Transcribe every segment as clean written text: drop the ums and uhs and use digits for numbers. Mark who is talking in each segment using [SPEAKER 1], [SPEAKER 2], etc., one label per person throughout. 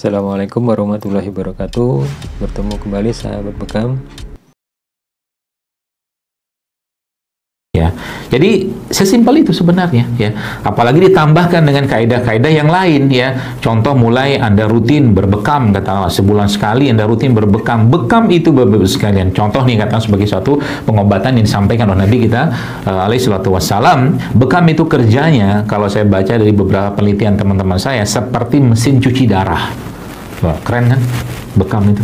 [SPEAKER 1] Assalamualaikum warahmatullahi wabarakatuh. Bertemu kembali sahabat Bekam.
[SPEAKER 2] Ya, jadi sesimpel itu sebenarnya ya. Apalagi ditambahkan dengan kaidah-kaidah yang lain ya. Contoh mulai Anda rutin berbekam, kata sebulan sekali Anda rutin berbekam. Bekam itu Bapak-Ibu sekalian. Contoh nih kata sebagai suatu pengobatan yang disampaikan oleh Nabi kita alaihi salatu wassalam. Bekam itu kerjanya kalau saya baca dari beberapa penelitian teman-teman saya seperti mesin cuci darah. Wah, keren kan? Bekam itu.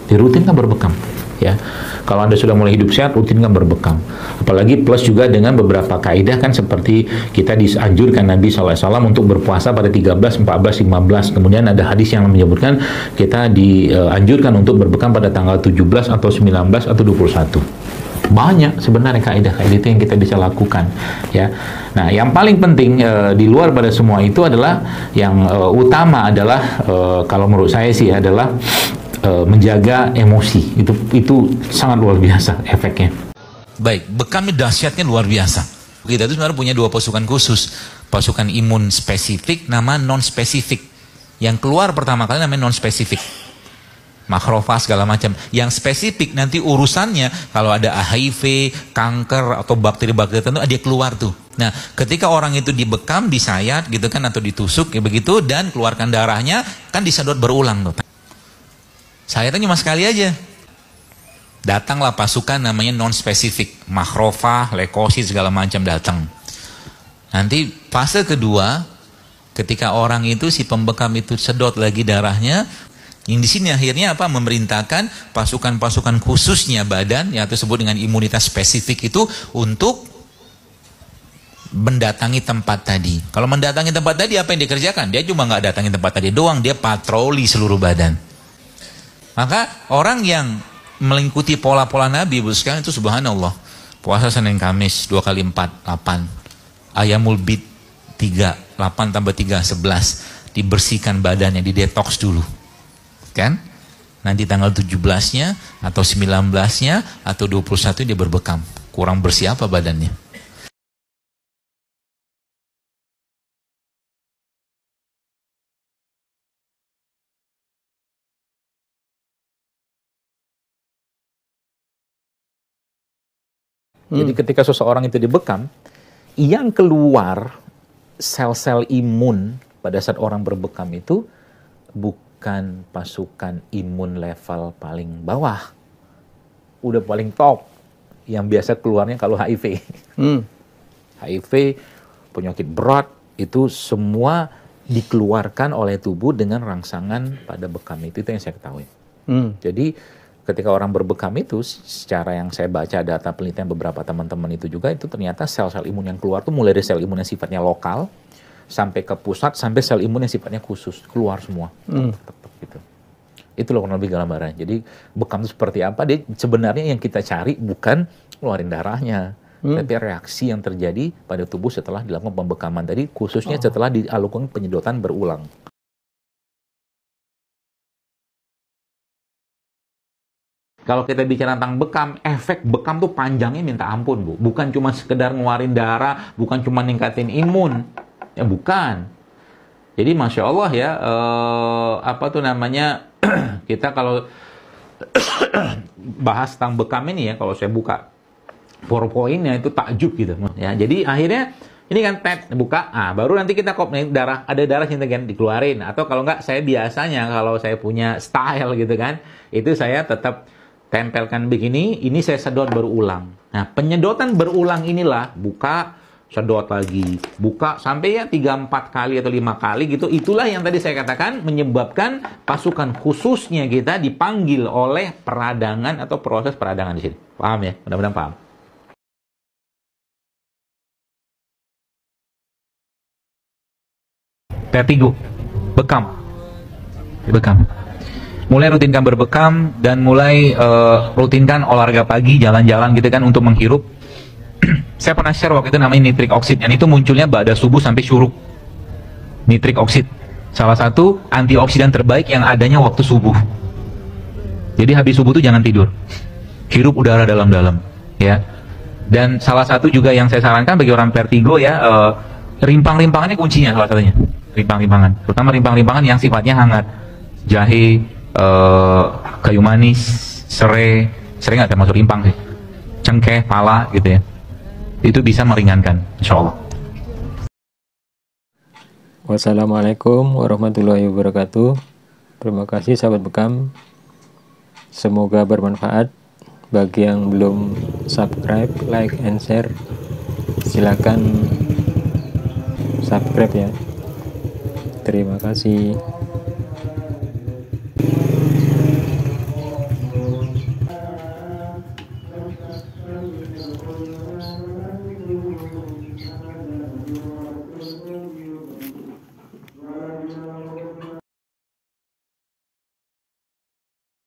[SPEAKER 2] Dirutinkan berbekam ya. Kalau Anda sudah mulai hidup sehat, rutinkan berbekam. Apalagi plus juga dengan beberapa kaidah kan seperti kita dianjurkan Nabi SAW untuk berpuasa pada 13, 14, 15. Kemudian ada hadis yang menyebutkan kita dianjurkan untuk berbekam pada tanggal 17 atau 19 atau 21. Banyak sebenarnya kaidah-kaidah itu yang kita bisa lakukan ya. Nah, yang paling penting di luar pada semua itu adalah yang utama adalah kalau menurut saya sih adalah menjaga emosi. Itu sangat luar biasa efeknya.
[SPEAKER 3] Baik, bekamnya dahsyatnya luar biasa. Kita itu sebenarnya punya dua pasukan khusus, pasukan imun spesifik, nama non spesifik. Yang keluar pertama kali namanya non spesifik, makrofag segala macam. Yang spesifik nanti urusannya kalau ada HIV, kanker atau bakteri-bakteri tertentu dia keluar tuh. Nah, ketika orang itu dibekam, disayat gitu kan atau ditusuk kayak begitu dan keluarkan darahnya kan disedot berulang tuh. Sayatan cuma sekali aja. Datanglah pasukan namanya non spesifik, makrofag, leukosit segala macam datang. Nanti fase kedua, ketika orang itu si pembekam itu sedot lagi darahnya, yang di sini akhirnya apa? Memerintahkan pasukan-pasukan khususnya badan yang disebut dengan imunitas spesifik itu untuk mendatangi tempat tadi. Kalau mendatangi tempat tadi apa yang dikerjakan? Dia cuma nggak datangi tempat tadi doang, dia patroli seluruh badan. Maka orang yang mengikuti pola-pola Nabi sekalian itu subhanallah. Puasa Senin Kamis 2 kali 4 8. Ayamul bid 3 8 tambah 3 11. Dibersihkan badannya, didetoks dulu. Kan? Nanti tanggal 17-nya atau 19-nya atau 21 dia berbekam. Kurang bersih apa badannya?
[SPEAKER 2] Jadi ketika seseorang itu dibekam, yang keluar sel-sel imun pada saat orang berbekam itu bukan pasukan imun level paling bawah, udah paling top, yang biasa keluarnya kalau HIV. HIV, penyakit berat, itu semua dikeluarkan oleh tubuh dengan rangsangan pada bekam itu yang saya ketahui. Jadi ketika orang berbekam itu, secara yang saya baca data penelitian beberapa teman-teman itu juga, itu ternyata sel-sel imun yang keluar tuh mulai dari sel imun yang sifatnya lokal sampai ke pusat, sampai sel imun yang sifatnya khusus, keluar semua. Gitu. Itu loh kurang lebih gambarannya. Jadi bekam itu seperti apa? Dia sebenarnya yang kita cari bukan keluarin darahnya, tapi reaksi yang terjadi pada tubuh setelah dilakukan pembekaman tadi, khususnya setelah dilakukan penyedotan berulang. Kalau kita bicara tentang bekam, efek bekam tuh panjangnya minta ampun, Bu. Bukan cuma sekedar ngeluarin darah, bukan cuma ningkatin imun. Ya bukan. Jadi Masya Allah ya, apa tuh namanya, kita kalau bahas tentang bekam ini ya, kalau saya buka PowerPoint-nya itu takjub gitu. Ya, jadi akhirnya ini kan buka, baru nanti kita darah, ada darah sini kan dikeluarin. Atau kalau enggak, saya biasanya kalau saya punya style gitu kan, itu saya tetap tempelkan begini, ini saya sedot berulang. Nah, penyedotan berulang inilah, buka, sedot lagi, buka, sampai ya 3-4 kali atau 5 kali gitu. Itulah yang tadi saya katakan menyebabkan pasukan khususnya kita dipanggil oleh peradangan atau proses peradangan di sini. Paham ya? Mudah-mudahan paham. Vertigo, bekam. Mulai rutinkan berbekam dan mulai rutinkan olahraga pagi, jalan-jalan gitu kan untuk menghirup. Saya pernah share waktu itu namanya nitrik oksid, dan itu munculnya pada subuh sampai syuruk. Nitrik oksid, salah satu antioksidan terbaik yang adanya waktu subuh. Jadi habis subuh tuh jangan tidur, hirup udara dalam-dalam, ya. Dan salah satu juga yang saya sarankan bagi orang vertigo ya, rimpang-rimpangannya kuncinya salah satunya. Rimpang-rimpangan, terutama rimpang-rimpangan yang sifatnya hangat. jahe, kayu manis, serai nggak termasuk rimpang sih, cengkeh, pala gitu ya. Itu bisa meringankan, insya Allah.
[SPEAKER 1] Wassalamualaikum warahmatullahi wabarakatuh. Terima kasih sahabat bekam. Semoga bermanfaat. Bagi yang belum subscribe, like, and share, silakan subscribe ya. Terima kasih.